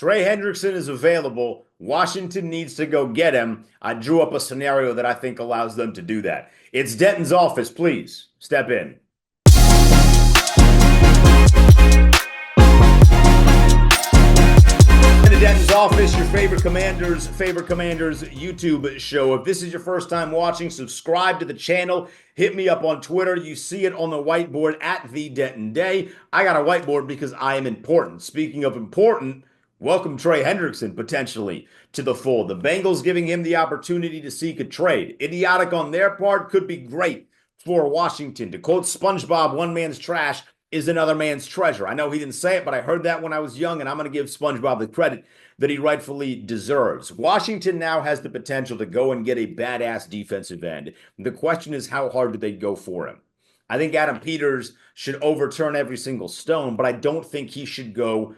Trey Hendrickson is available. Washington needs to go get him. I drew up a scenario that I think allows them to do that. It's Denton's office. Please step in. Denton's office, your favorite Commanders YouTube show. If this is your first time watching, subscribe to the channel. Hit me up on Twitter. You see it on the whiteboard at the Denton Day. I got a whiteboard because I am important. Speaking of important, welcome Trey Hendrickson potentially to the fold. The Bengals giving him the opportunity to seek a trade. Idiotic on their part, could be great for Washington. To quote SpongeBob, one man's trash is another man's treasure. I know he didn't say it, but I heard that when I was young, and I'm going to give SpongeBob the credit that he rightfully deserves. Washington now has the potential to go and get a badass defensive end. The question is, how hard do they go for him? I think Adam Peters should overturn every single stone, but I don't think he should go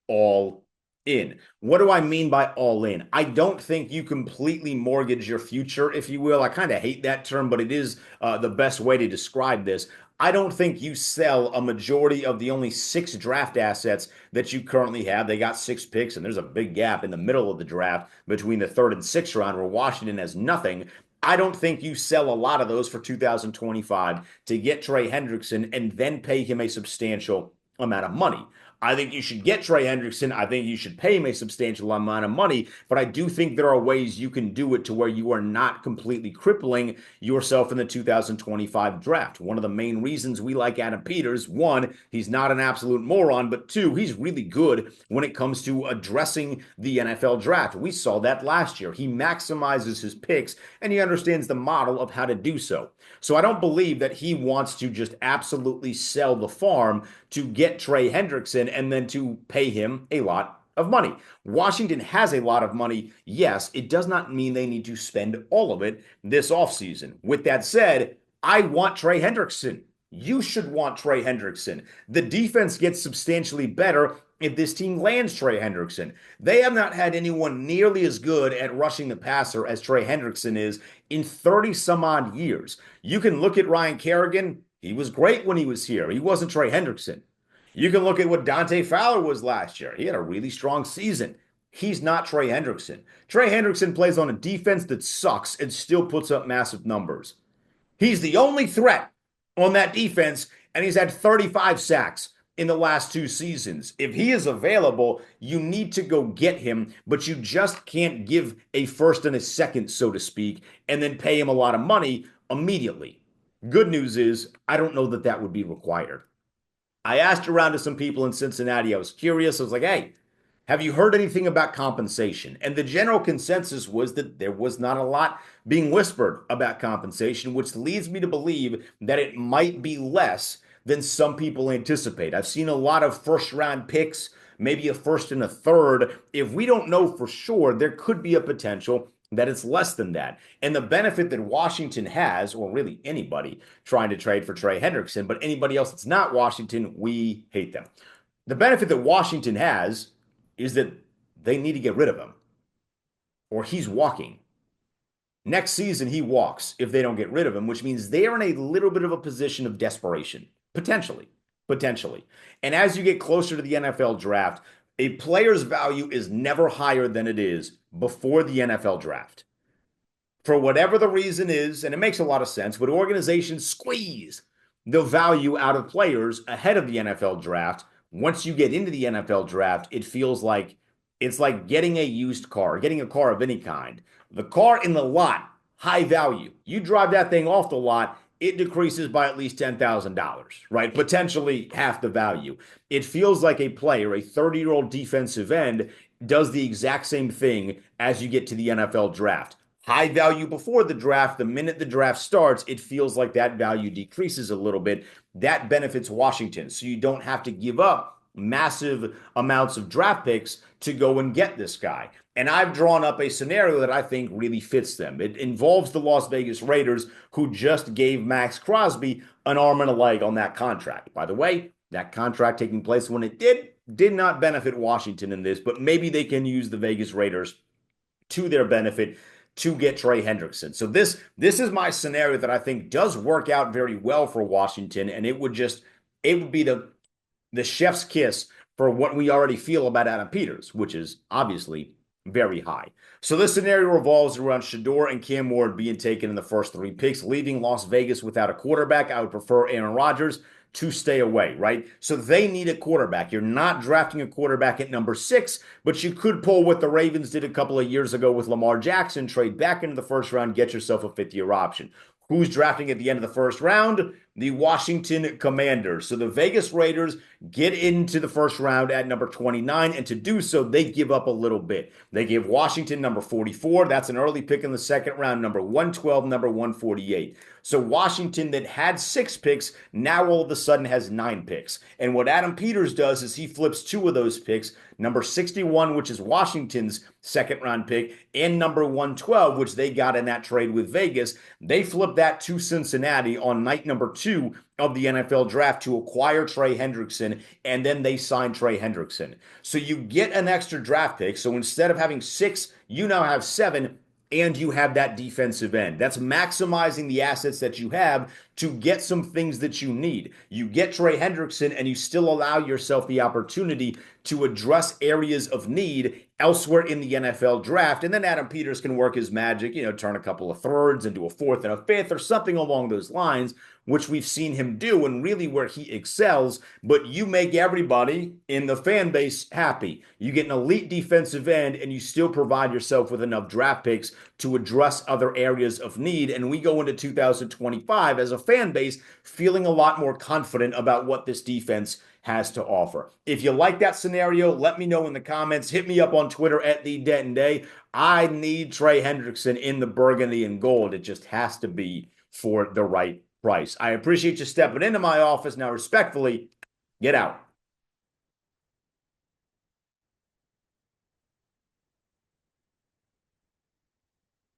all in. What do I mean by all in? I don't think you completely mortgage your future, if you will. I kind of hate that term, but it is the best way to describe this. I don't think you sell a majority of the only 6 draft assets that you currently have. They got 6 picks, and there's a big gap in the middle of the draft between the 3rd and 6th round where Washington has nothing. I don't think you sell a lot of those for 2025 to get Trey Hendrickson and then pay him a substantial amount of money. I think you should get Trey Hendrickson. I think you should pay him a substantial amount of money, but I do think there are ways you can do it to where you are not completely crippling yourself in the 2025 draft. One of the main reasons we like Adam Peters, 1, he's not an absolute moron, but 2, he's really good when it comes to addressing the NFL draft. We saw that last year. He maximizes his picks, and he understands the model of how to do so. So I don't believe that he wants to just absolutely sell the farm to get Trey Hendrickson and then to pay him a lot of money. Washington has a lot of money. Yes, it does not mean they need to spend all of it this offseason. With that said, I want Trey Hendrickson. You should want Trey Hendrickson. The defense gets substantially better if this team lands Trey Hendrickson. They have not had anyone nearly as good at rushing the passer as Trey Hendrickson is in 30 some odd years. You can look at Ryan Kerrigan. He was great when he was here. He wasn't Trey Hendrickson. You can look at what Dante Fowler was last year. He had a really strong season. He's not Trey Hendrickson. Trey Hendrickson plays on a defense that sucks and still puts up massive numbers. He's the only threat on that defense, and he's had 35 sacks in the last 2 seasons. If he is available, you need to go get him, but you just can't give a first and a second, so to speak, and then pay him a lot of money immediately. Good news is, I don't know that that would be required. I asked around to some people in Cincinnati. I was curious. I was like, hey, have you heard anything about compensation? And the general consensus was that there was not a lot being whispered about compensation, which leads me to believe that it might be less than some people anticipate. I've seen a lot of first-round picks, maybe a first and a third. If we don't know for sure, there could be a potential that it's less than that. And the benefit that Washington has, or really anybody trying to trade for Trey Hendrickson, but anybody else that's not Washington, we hate them. The benefit that Washington has is that they need to get rid of him, or he's walking. Next season, he walks if they don't get rid of him, which means they're in a little bit of a position of desperation, potentially. And as you get closer to the NFL draft, a player's value is never higher than it is before the NFL draft. For whatever the reason is, and it makes a lot of sense, but organizations squeeze the value out of players ahead of the NFL draft. Once you get into the NFL draft, it feels like it's like getting a used car, getting a car of any kind. The car in the lot, high value. You drive that thing off the lot, it decreases by at least $10,000, right? Potentially half the value. It feels like a player, a 30-year-old defensive end, does the exact same thing as you get to the NFL draft. High value before the draft. The minute the draft starts, it feels like that value decreases a little bit. That benefits Washington. So you don't have to give up massive amounts of draft picks to go and get this guy. And I've drawn up a scenario that I think really fits them. It involves the Las Vegas Raiders, who just gave Max Crosby an arm and a leg on that contract. By the way, that contract taking place when it did not benefit Washington in this, but maybe they can use the Vegas Raiders to their benefit to get Trey Hendrickson. So this is my scenario that I think does work out very well for Washington, and it would be the chef's kiss for what we already feel about Adam Peters, which is obviously very high. So this scenario revolves around Shedeur and Cam Ward being taken in the first 3 picks, leaving Las Vegas without a quarterback. I would prefer Aaron Rodgers to stay away, right? So they need a quarterback. You're not drafting a quarterback at number 6, but you could pull what the Ravens did a couple of years ago with Lamar Jackson, trade back into the first round, get yourself a fifth-year option. Who's drafting at the end of the first round? The Washington Commanders. So the Vegas Raiders get into the first round at number 29, and to do so, they give up a little bit. They give Washington number 44. That's an early pick in the second round, number 112, number 148. So Washington that had 6 picks now all of a sudden has 9 picks. And what Adam Peters does is he flips 2 of those picks, number 61, which is Washington's second round pick, and number 112, which they got in that trade with Vegas. They flip that to Cincinnati on night number 2 of the NFL draft to acquire Trey Hendrickson, and then they sign Trey Hendrickson. So you get an extra draft pick. So instead of having 6, you now have 7, and you have that defensive end. That's maximizing the assets that you have to get some things that you need. You get Trey Hendrickson, and you still allow yourself the opportunity to address areas of need elsewhere in the NFL draft. And then Adam Peters can work his magic, turn a couple of thirds into a fourth and a fifth or something along those lines, which we've seen him do and really where he excels. But you make everybody in the fan base happy. You get an elite defensive end, and you still provide yourself with enough draft picks to address other areas of need. And we go into 2025 as a fan base feeling a lot more confident about what this defense has to offer. If you like that scenario, let me know in the comments. Hit me up on Twitter at DEnTrey. I need Trey Hendrickson in the burgundy and gold. It just has to be for the right price. I appreciate you stepping into my office. Now, respectfully, get out.